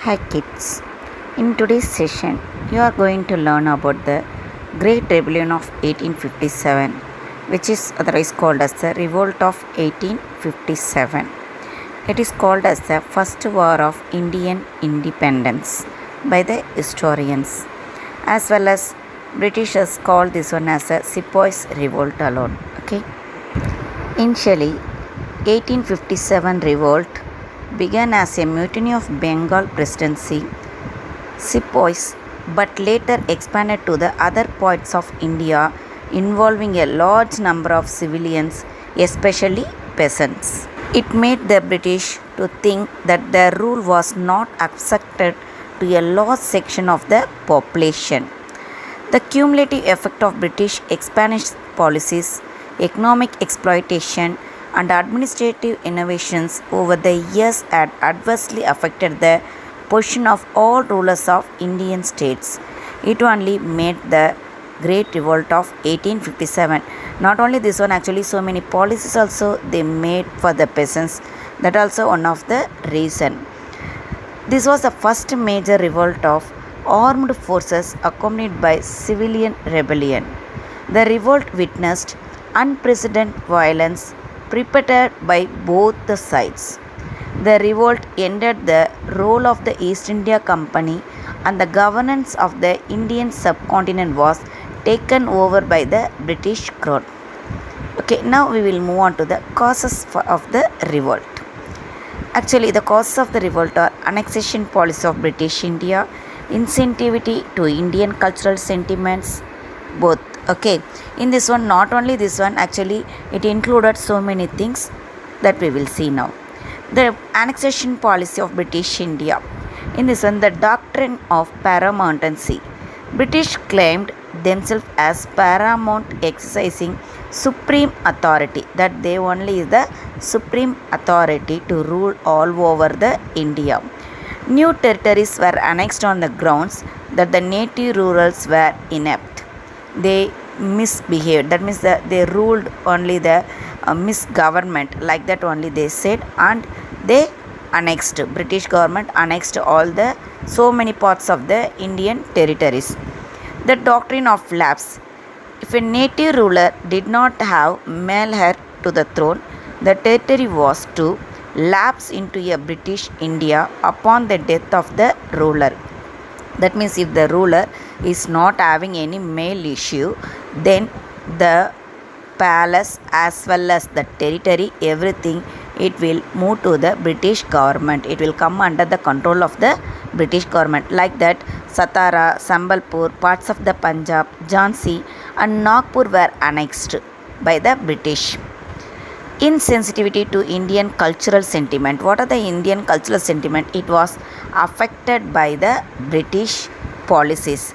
Hi kids, in today's session you are going to learn about the Great Rebellion of 1857, which is otherwise called as the Revolt of 1857. It is called as the First War of Indian Independence by the historians, as well as Britishers call this one as the Sepoys Revolt alone. Okay. Initially, 1857 revolt began as a mutiny of Bengal Presidency sepoys, but later expanded to the other parts of India, involving a large number of civilians, especially peasants. It made the British to think that their rule was not accepted to a large section of the population. The cumulative effect of British expansionist policies, economic exploitation, and administrative innovations over the years had adversely affected the position of all rulers of Indian states. It only made the Great Revolt of 1857. Not only this one, actually so many policies also they made for the peasants. That also one of the reason. This was the first major revolt of armed forces accompanied by civilian rebellion. The revolt witnessed unprecedented violence perpetrated by both the sides. The revolt ended the role of the East India Company and the governance of the Indian subcontinent was taken over by the British crown. Okay, now we will move on to the causes of the revolt. Actually, the causes of the revolt are annexation policy of British India, insensitivity to Indian cultural sentiments, both. Okay, in this one, not only this one, actually, it included so many things that we will see now. The annexation policy of British India. In this one, the doctrine of paramountcy. British claimed themselves as paramount, exercising supreme authority, that they only is the supreme authority to rule all over the India. New territories were annexed on the grounds that the native rulers were inept. They misbehaved, that means that they ruled only the misgovernment, like that only they said, and they annexed, British government annexed all the so many parts of the Indian territories. The doctrine of lapse. If a native ruler did not have male heir to the throne, the territory was to lapse into a British India upon the death of the ruler. That means if the ruler is not having any male issue, then the palace as well as the territory, everything, it will move to the British government. It will come under the control of the British government. Like that, Satara, Sambalpur, parts of the Punjab, Jhansi and Nagpur were annexed by the British. Insensitivity to Indian cultural sentiment. What are the Indian cultural sentiment? It was affected by the British policies.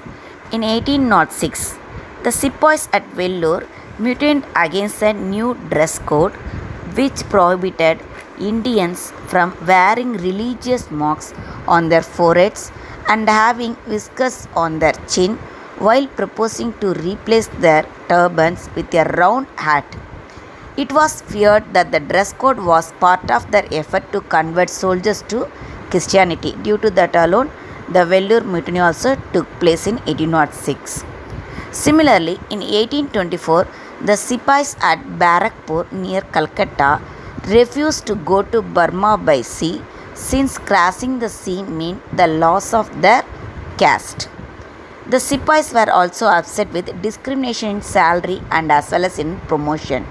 In 1806, the sepoys at Vellore mutinied against a new dress code which prohibited Indians from wearing religious marks on their foreheads and having whiskers on their chin, while proposing to replace their turbans with a round hat. It was feared that the dress code was part of their effort to convert soldiers to Christianity. Due to that alone, the Vellore mutiny also took place in 1806. Similarly, in 1824, the Sipais at Barakpur near Calcutta refused to go to Burma by sea, since crossing the sea meant the loss of their caste. The Sipais were also upset with discrimination in salary and as well as in promotion.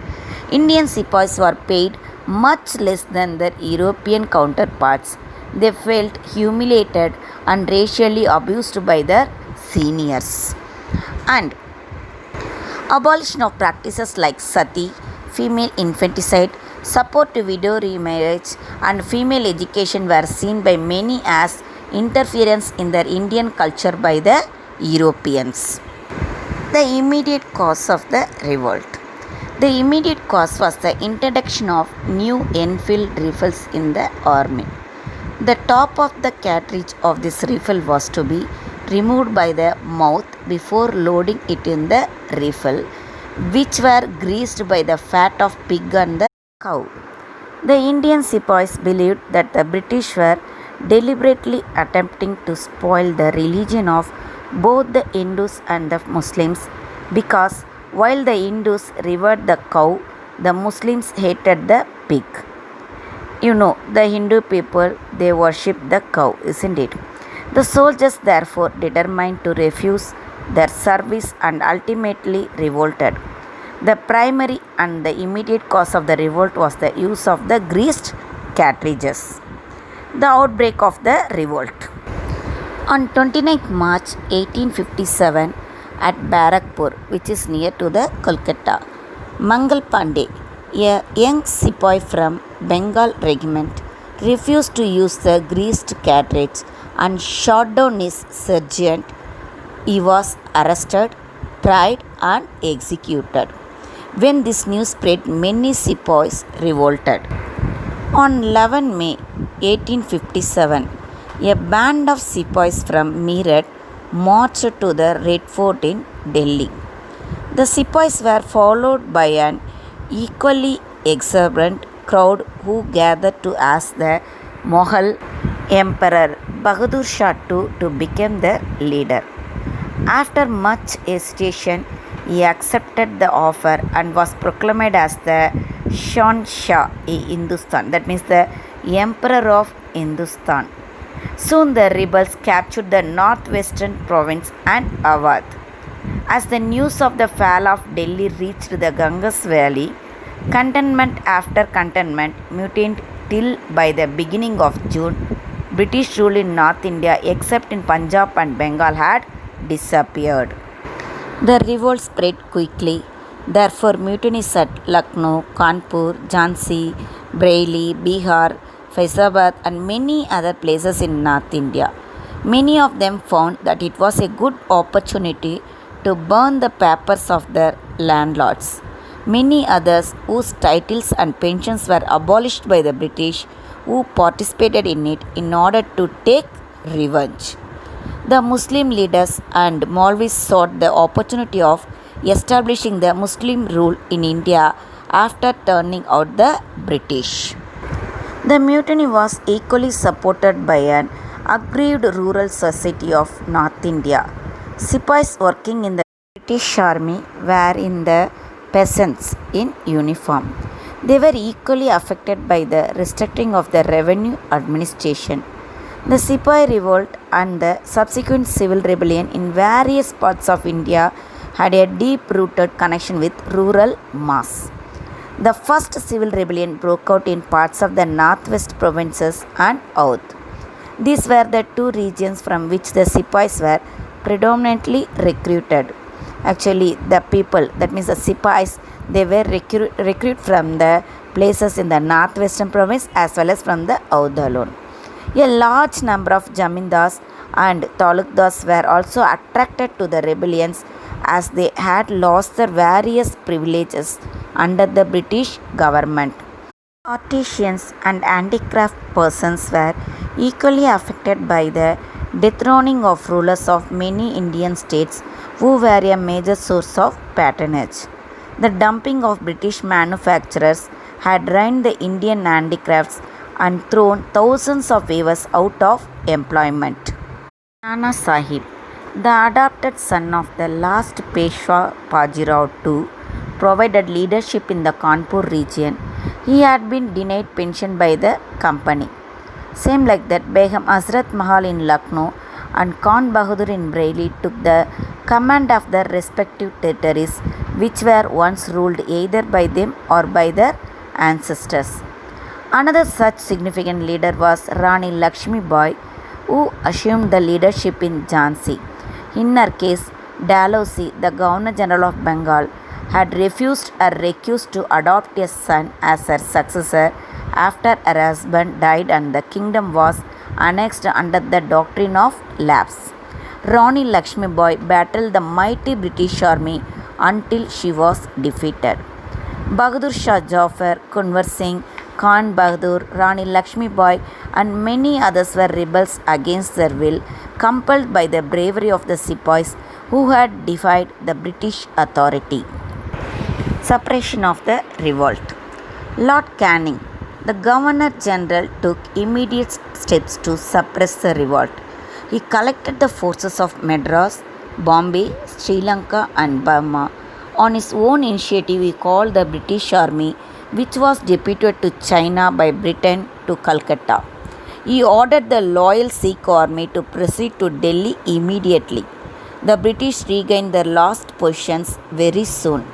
Indian Sipais were paid much less than their European counterparts. They felt humiliated and racially abused by their seniors. And abolition of practices like sati, female infanticide, support to widow remarriage, and female education were seen by many as interference in their Indian culture by the Europeans. The immediate cause of the revolt. The immediate cause was the introduction of new Enfield rifles in the army. The top of the cartridge of this rifle was to be removed by the mouth before loading it in the rifle, which were greased by the fat of pig and the cow. The Indian sepoys believed that the British were deliberately attempting to spoil the religion of both the Hindus and the Muslims because while the Hindus revered the cow, the Muslims hated the pig. You know, the Hindu people, they worship the cow, isn't it? The soldiers therefore determined to refuse their service and ultimately revolted. The primary and the immediate cause of the revolt was the use of the greased cartridges. The outbreak of the revolt. On 29th March 1857, at Barakpur, which is near to the Kolkata, Mangal Pandey, a young sepoy from Bengal regiment, refused to use the greased cartridge and shot down his sergeant. He was arrested, tried, and executed. When this news spread, many sepoys revolted. On 11 May 1857, a band of sepoys from Meerut marched to the Red Fort in Delhi. The sepoys were followed by an equally exuberant crowd who gathered to ask the Mughal Emperor Bahadur Shah to become their leader. After much hesitation, he accepted the offer and was proclaimed as the Shahnshah-e Hindustan, that means the Emperor of Hindustan. Soon the rebels captured the northwestern province and Awadh. As the news of the fall of Delhi reached the Ganges Valley, cantonment after cantonment mutinied till by the beginning of June, British rule in North India except in Punjab and Bengal had disappeared. The revolt spread quickly. Therefore, mutinies at Lucknow, Kanpur, Jhansi, Bareilly, Bihar, Faizabad, and many other places in North India. Many of them found that it was a good opportunity to burn the papers of their landlords. Many others, whose titles and pensions were abolished by the British, who participated in it in order to take revenge. The Muslim leaders and Maulvis sought the opportunity of establishing the Muslim rule in India after turning out the British. The mutiny was equally supported by an aggrieved rural society of North India. Sepoys working in the British army were in the peasants in uniform. They were equally affected by the restricting of the revenue administration. The Sepoy revolt and the subsequent civil rebellion in various parts of India had a deep-rooted connection with rural mass. The first civil rebellion broke out in parts of the northwest provinces and Oudh. These were the two regions from which the Sepoys were predominantly recruited. Actually, the people, that means the Sepoys, they were recruited from the places in the northwestern province as well as from the Oudh alone. A large number of Jamindars and Talukdars were also attracted to the rebellions as they had lost their various privileges under the British government. Artisans and handicraft persons were equally affected by the dethroning of rulers of many Indian states who were a major source of patronage. The dumping of British manufacturers had ruined the Indian handicrafts and thrown thousands of weavers out of employment. Nana Sahib, the adopted son of the last Peshwa Bajirao II, provided leadership in the Kanpur region. He had been denied pension by the company. Same like that, Begum Hazrat Mahal in Lucknow and Khan Bahadur in Bareilly took the command of their respective territories, which were once ruled either by them or by their ancestors. Another such significant leader was Rani Lakshmi Bai, who assumed the leadership in Jhansi. In her case, Dalhousie, the Governor General of Bengal, had refused or recused to adopt a son as her successor after her husband died and the kingdom was annexed under the doctrine of lapse. Rani Lakshmi Bai battled the mighty British army until she was defeated. Bahadur Shah Jafar, Kunwar Singh, Khan Bahadur, Rani Lakshmi Bai, and many others were rebels against their will, compelled by the bravery of the sepoys who had defied the British authority. Suppression of the revolt. Lord Canning, The Governor General took immediate steps to suppress the revolt. He collected the forces of Madras, Bombay, Sri Lanka, and Burma. On his own initiative, he called the British Army, which was deputed to China by Britain, to Calcutta. He ordered the loyal Sikh army to proceed to Delhi immediately. The British regained their lost positions very soon.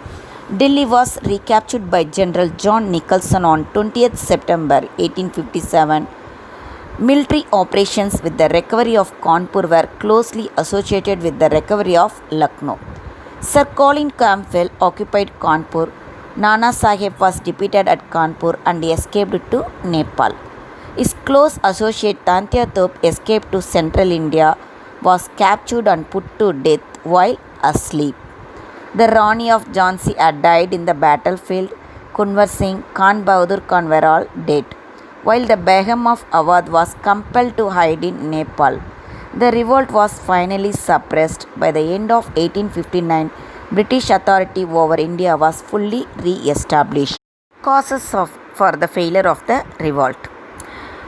Delhi was recaptured by General John Nicholson on 20th September 1857. Military operations with the recovery of Kanpur were closely associated with the recovery of Lucknow. Sir Colin Campbell occupied Kanpur. Nana Sahib was defeated at Kanpur and escaped to Nepal. His close associate Tantya Tope escaped to central India, was captured and put to death while asleep. The Rani of Jhansi had died in the battlefield. Kunwar Singh, Khan Bahadur Khan were all dead, while the Begum of Awadh was compelled to hide in Nepal. The revolt was finally suppressed. By the end of 1859, British authority over India was fully re-established. Causes for the failure of the revolt: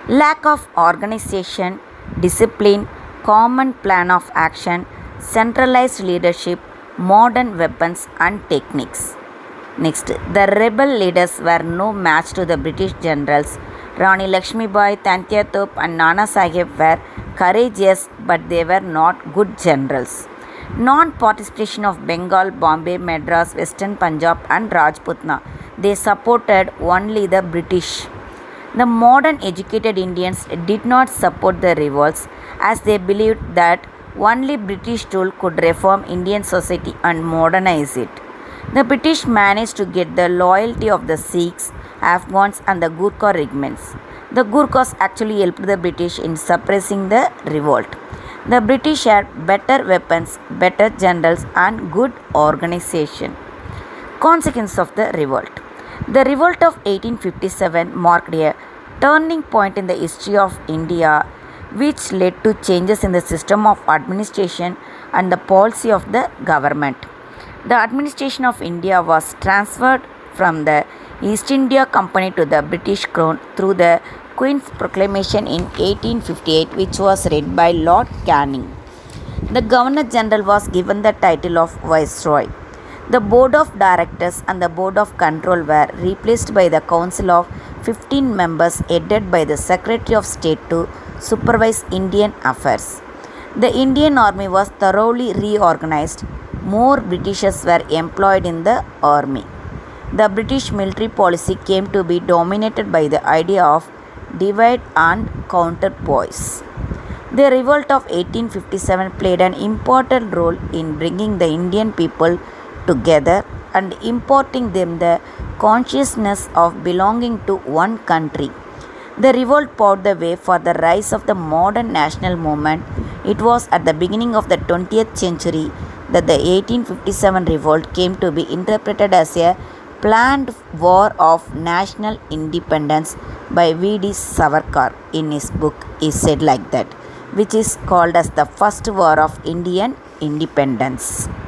lack of organization, discipline, common plan of action, centralized leadership, modern weapons and techniques. Next, the rebel leaders were no match to the British generals. Rani Lakshmibai, Tantya Tope and Nana Sahib were courageous, but they were not good generals. Non-participation of Bengal, Bombay, Madras, Western Punjab and Rajputana. They supported only the British. The modern educated Indians did not support the revolts, as they believed that only British rule could reform Indian society and modernize it. The British managed to get the loyalty of the Sikhs, Afghans and the Gurkha regiments. The Gurkhas actually helped the British in suppressing the revolt. The British had better weapons, better generals and good organization. Consequence of the revolt. The revolt of 1857 marked a turning point in the history of India, which led to changes in the system of administration and the policy of the government. The administration of India was transferred from the East India Company to the British Crown through the Queen's Proclamation in 1858, which was read by Lord Canning. The Governor General was given the title of Viceroy. The Board of Directors and the Board of Control were replaced by the Council of 15 members headed by the Secretary of State to supervise Indian affairs. The Indian Army was thoroughly reorganized. More Britishers were employed in the army. The British military policy came to be dominated by the idea of divide and conquer boys. The revolt of 1857 played an important role in bringing the Indian people together and imparting them the consciousness of belonging to one country. The revolt paved the way for the rise of the modern national movement. It was at the beginning of the 20th century that the 1857 revolt came to be interpreted as a planned war of national independence by V.D. Savarkar. In his book, he said like that, which is called as the first war of Indian independence.